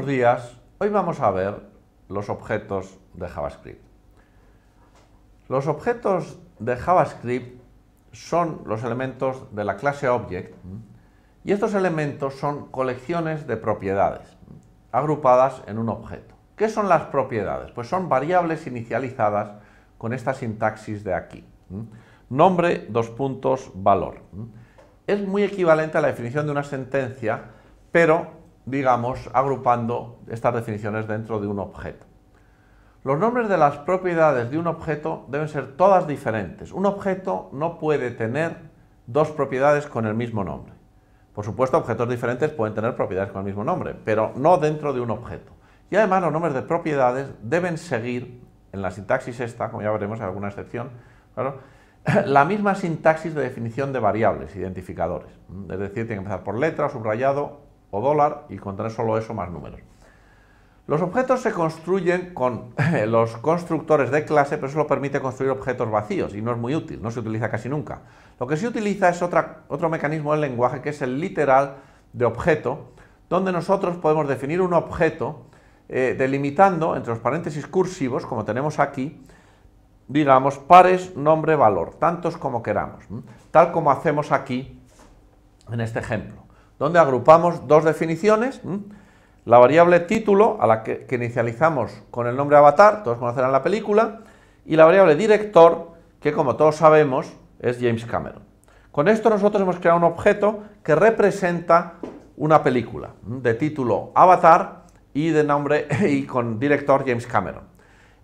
buenos días. Hoy vamos a ver los objetos de JavaScript. Los objetos de JavaScript son los elementos de la clase Object y estos elementos son colecciones de propiedades agrupadas en un objeto. ¿Qué son las propiedades? Pues son variables inicializadas con esta sintaxis de aquí. Nombre, valor. Es muy equivalente a la definición de una sentencia, pero, digamos, agrupando estas definiciones dentro de un objeto. Los nombres de las propiedades de un objeto deben ser todas diferentes. Un objeto no puede tener dos propiedades con el mismo nombre. Por supuesto, objetos diferentes pueden tener propiedades con el mismo nombre, pero no dentro de un objeto. Y además los nombres de propiedades deben seguir, en la sintaxis esta, como ya veremos en alguna excepción, claro, la misma sintaxis de definición de variables, identificadores. Es decir, tiene que empezar por letra, subrayado o dólar y contener solo eso más números. Los objetos se construyen con los constructores de clase, pero eso lo permite construir objetos vacíos y no es muy útil, no se utiliza casi nunca. Lo que sí utiliza es otro mecanismo del lenguaje, que es el literal de objeto, donde nosotros podemos definir un objeto delimitando entre los paréntesis cursivos, como tenemos aquí, digamos, pares, nombre, valor, tantos como queramos, tal como hacemos aquí en este ejemplo, donde agrupamos dos definiciones, la variable título, a la que inicializamos con el nombre avatar, todos conocerán la película, y la variable director, que como todos sabemos es James Cameron. Con esto nosotros hemos creado un objeto que representa una película, de título avatar y de nombre y con director James Cameron.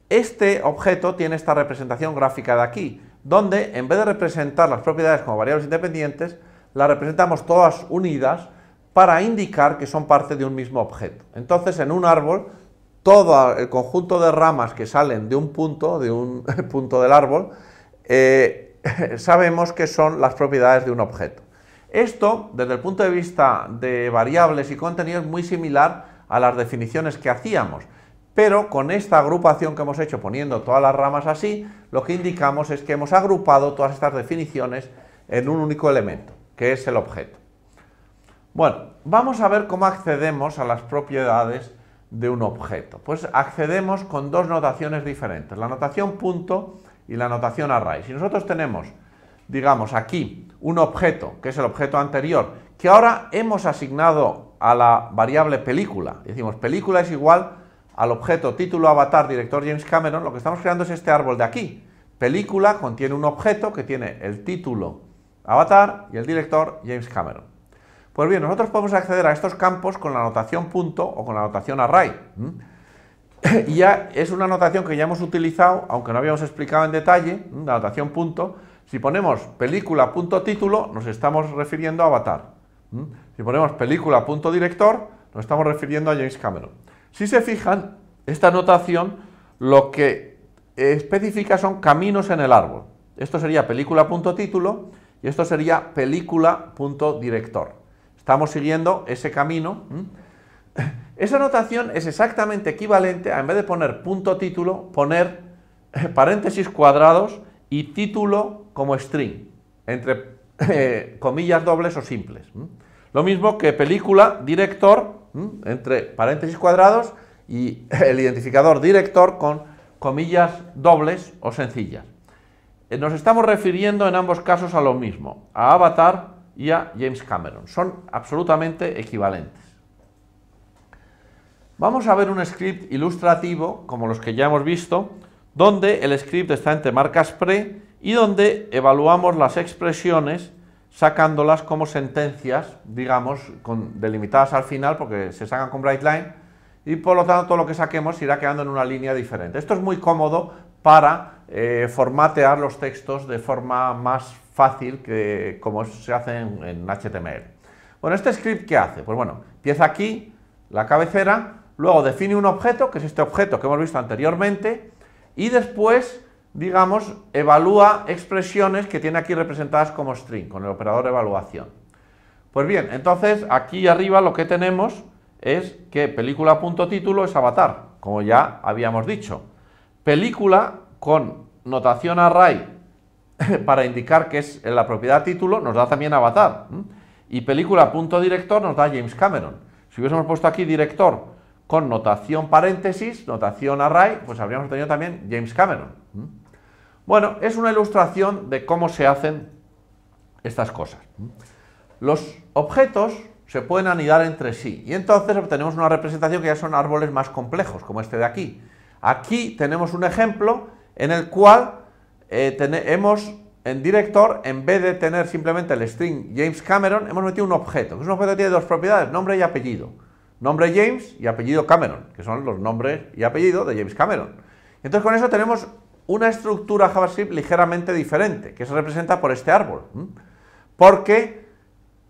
Este objeto tiene esta representación gráfica de aquí, donde en vez de representar las propiedades como variables independientes, las representamos todas unidas para indicar que son parte de un mismo objeto. Entonces, en un árbol, todo el conjunto de ramas que salen de un punto del árbol, sabemos que son las propiedades de un objeto. Esto, desde el punto de vista de variables y contenido, es muy similar a las definiciones que hacíamos, pero con esta agrupación que hemos hecho poniendo todas las ramas así, lo que indicamos es que hemos agrupado todas estas definiciones en un único elemento, que es el objeto. Bueno, vamos a ver cómo accedemos a las propiedades de un objeto. Pues accedemos con dos notaciones diferentes, la notación punto y la notación array. Si nosotros tenemos, digamos, aquí un objeto, que es el objeto anterior, que ahora hemos asignado a la variable película, decimos película es igual al objeto título avatar director James Cameron, lo que estamos creando es este árbol de aquí. Película contiene un objeto que tiene el título avatar y el director James Cameron. Pues bien, nosotros podemos acceder a estos campos con la notación punto o con la notación array. Y ya es una notación que ya hemos utilizado, aunque no habíamos explicado en detalle, la notación punto. Si ponemos película.título, nos estamos refiriendo a avatar. Si ponemos película.director, nos estamos refiriendo a James Cameron. Si se fijan, esta notación lo que especifica son caminos en el árbol. Esto sería película.título y esto sería película.director. Estamos siguiendo ese camino. Esa notación es exactamente equivalente a, en vez de poner punto título, poner paréntesis cuadrados y título como string, entre comillas dobles o simples. Lo mismo que película director, entre paréntesis cuadrados y el identificador director con comillas dobles o sencillas. Nos estamos refiriendo en ambos casos a lo mismo, a avatar y a James Cameron. Son absolutamente equivalentes. Vamos a ver un script ilustrativo, como los que ya hemos visto, donde el script está entre marcas pre y donde evaluamos las expresiones sacándolas como sentencias, digamos, delimitadas al final, porque se sacan con bright line, y por lo tanto todo lo que saquemos irá quedando en una línea diferente. Esto es muy cómodo para formatear los textos de forma más fácil que como se hace en HTML. Bueno, ¿este script qué hace? Pues bueno, empieza aquí, la cabecera, luego define un objeto, que es este objeto que hemos visto anteriormente, y después, digamos, evalúa expresiones que tiene aquí representadas como string, con el operador de evaluación. Pues bien, entonces aquí arriba lo que tenemos es que película.título es avatar, como ya habíamos dicho. Película con notación array para indicar que es la propiedad título nos da también avatar. Y película.director nos da James Cameron. Si hubiésemos puesto aquí director con notación paréntesis, notación array, pues habríamos tenido también James Cameron. Bueno, es una ilustración de cómo se hacen estas cosas. Los objetos se pueden anidar entre sí y entonces obtenemos una representación que ya son árboles más complejos, como este de aquí. Aquí tenemos un ejemplo en el cual hemos en director, en vez de tener simplemente el string James Cameron, hemos metido un objeto, que es un objeto que tiene dos propiedades, nombre y apellido. Nombre James y apellido Cameron, que son los nombres y apellido de James Cameron. Entonces con eso tenemos una estructura JavaScript ligeramente diferente, que se representa por este árbol, porque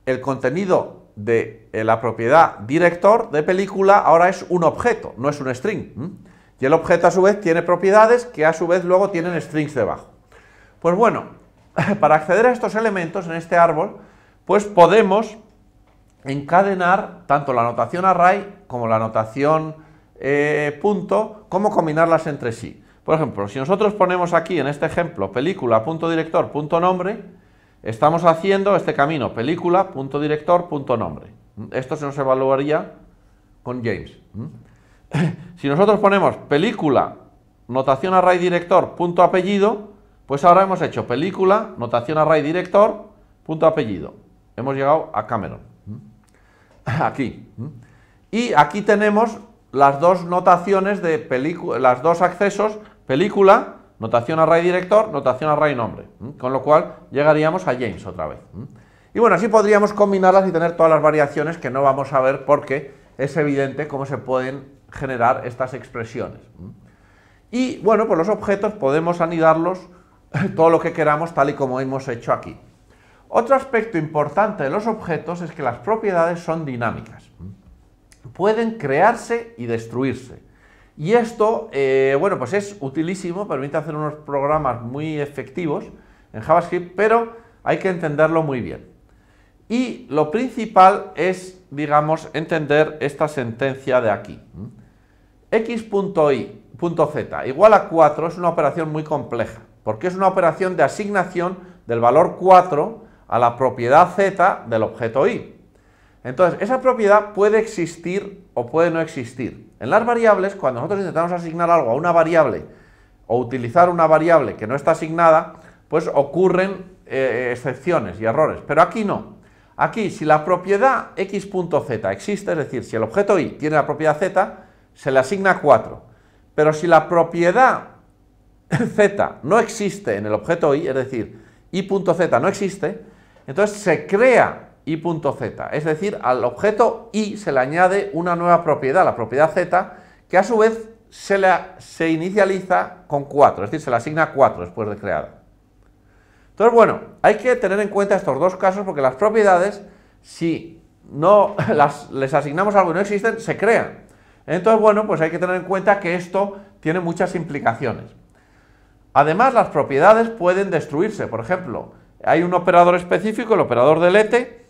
el contenido de la propiedad director de película ahora es un objeto, no es un string. Y el objeto a su vez tiene propiedades que a su vez luego tienen strings debajo. Pues bueno, para acceder a estos elementos en este árbol, pues podemos encadenar tanto la notación array como la notación punto, como combinarlas entre sí. Por ejemplo, si nosotros ponemos aquí en este ejemplo película.director.nombre, estamos haciendo este camino película.director.nombre. Esto se nos evaluaría con James. Si nosotros ponemos película notación array director punto apellido, pues ahora hemos hecho película notación array director punto apellido. Hemos llegado a Cameron. Aquí. Y aquí tenemos las dos notaciones de película, las dos accesos, película, notación array director, notación array nombre. Con lo cual llegaríamos a James otra vez. Y bueno, así podríamos combinarlas y tener todas las variaciones que no vamos a ver porque es evidente cómo se pueden generar estas expresiones. Y bueno, pues los objetos podemos anidarlos todo lo que queramos tal y como hemos hecho aquí. Otro aspecto importante de los objetos es que las propiedades son dinámicas. Pueden crearse y destruirse. Y esto, bueno, pues es utilísimo, permite hacer unos programas muy efectivos en JavaScript, pero hay que entenderlo muy bien. Y lo principal es, digamos, entender esta sentencia de aquí. x.y.z igual a 4 es una operación muy compleja, porque es una operación de asignación del valor 4 a la propiedad z del objeto y. Entonces, esa propiedad puede existir o puede no existir. En las variables, cuando nosotros intentamos asignar algo a una variable o utilizar una variable que no está asignada, pues ocurren excepciones y errores, pero aquí no. Aquí, si la propiedad x.z existe, es decir, si el objeto y tiene la propiedad z, se le asigna 4. Pero si la propiedad z no existe en el objeto y, es decir, y.z no existe, entonces se crea y.z, es decir, al objeto y se le añade una nueva propiedad, la propiedad z, que a su vez se inicializa con 4, es decir, se le asigna 4 después de creada. Entonces, bueno, hay que tener en cuenta estos dos casos porque las propiedades, si no les asignamos algo y no existen, se crean. Entonces, bueno, pues hay que tener en cuenta que esto tiene muchas implicaciones. Además, las propiedades pueden destruirse. Por ejemplo, hay un operador específico, el operador delete,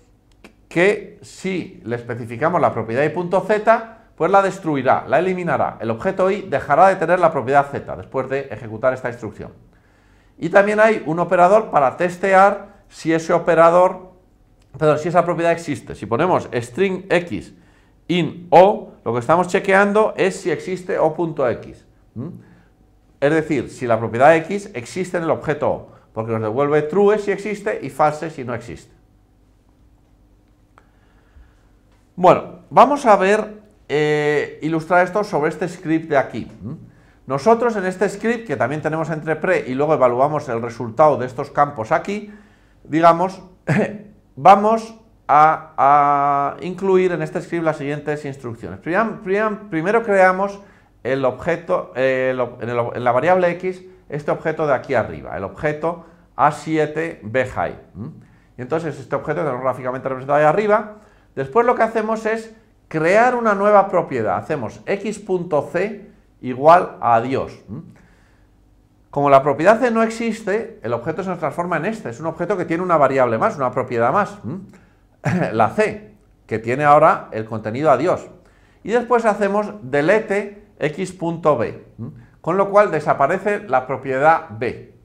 que si le especificamos la propiedad y.z, pues la destruirá, la eliminará. El objeto y dejará de tener la propiedad z después de ejecutar esta instrucción. Y también hay un operador para testear si ese operador, si esa propiedad existe. Si ponemos string x in o, lo que estamos chequeando es si existe o.x. Es decir, si la propiedad x existe en el objeto o, porque nos devuelve true si existe y false si no existe. Bueno, vamos a ver, ilustrar esto sobre este script de aquí. Nosotros en este script, que también tenemos entre pre y luego evaluamos el resultado de estos campos aquí, digamos, vamos a incluir en este script las siguientes instrucciones. Primero creamos el objeto, en la variable x, este objeto de aquí arriba, el objeto a7bhigh. Y entonces este objeto tenemos gráficamente representado ahí arriba. Después lo que hacemos es crear una nueva propiedad. Hacemos x.c igual a adiós. Como la propiedad c no existe, el objeto se nos transforma en este. Es un objeto que tiene una variable más, una propiedad más. La c, que tiene ahora el contenido adiós. Y después hacemos delete x.b, con lo cual desaparece la propiedad b.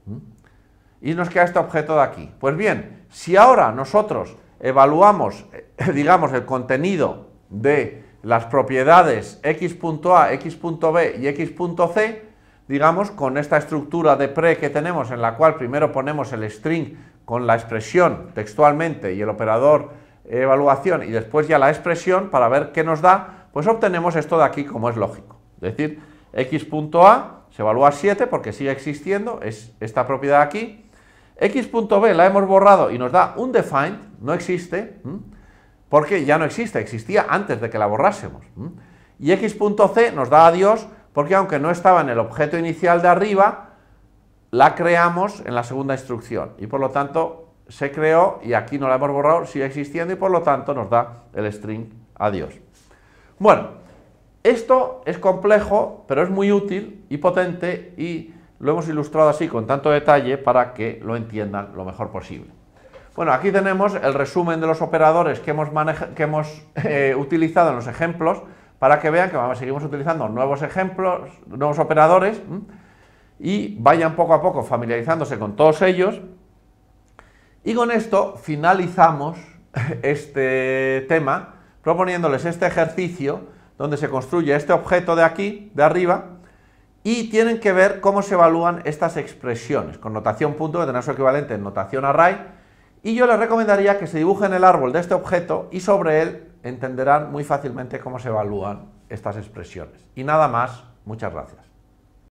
Y nos queda este objeto de aquí. Pues bien, si ahora nosotros evaluamos, digamos, el contenido de las propiedades x.a, x.b y x.c, digamos, con esta estructura de pre que tenemos, en la cual primero ponemos el string con la expresión textualmente y el operador evaluación y después ya la expresión para ver qué nos da, pues obtenemos esto de aquí como es lógico. Es decir, x.a se evalúa 7 porque sigue existiendo, es esta propiedad aquí. X.b la hemos borrado y nos da undefined, no existe, porque ya no existe, existía antes de que la borrásemos. Y x.c nos da adiós porque aunque no estaba en el objeto inicial de arriba, la creamos en la segunda instrucción y por lo tanto se creó y aquí no la hemos borrado, sigue existiendo y por lo tanto nos da el string adiós. Bueno, esto es complejo, pero es muy útil y potente y lo hemos ilustrado así con tanto detalle para que lo entiendan lo mejor posible. Bueno, aquí tenemos el resumen de los operadores que hemos utilizado en los ejemplos para que vean que seguimos utilizando nuevos ejemplos, nuevos operadores y vayan poco a poco familiarizándose con todos ellos. Y con esto finalizamos este tema proponiéndoles este ejercicio donde se construye este objeto de aquí, de arriba, y tienen que ver cómo se evalúan estas expresiones, con notación punto, que tendrá su equivalente en notación array, y yo les recomendaría que se dibujen el árbol de este objeto y sobre él entenderán muy fácilmente cómo se evalúan estas expresiones. Y nada más, muchas gracias.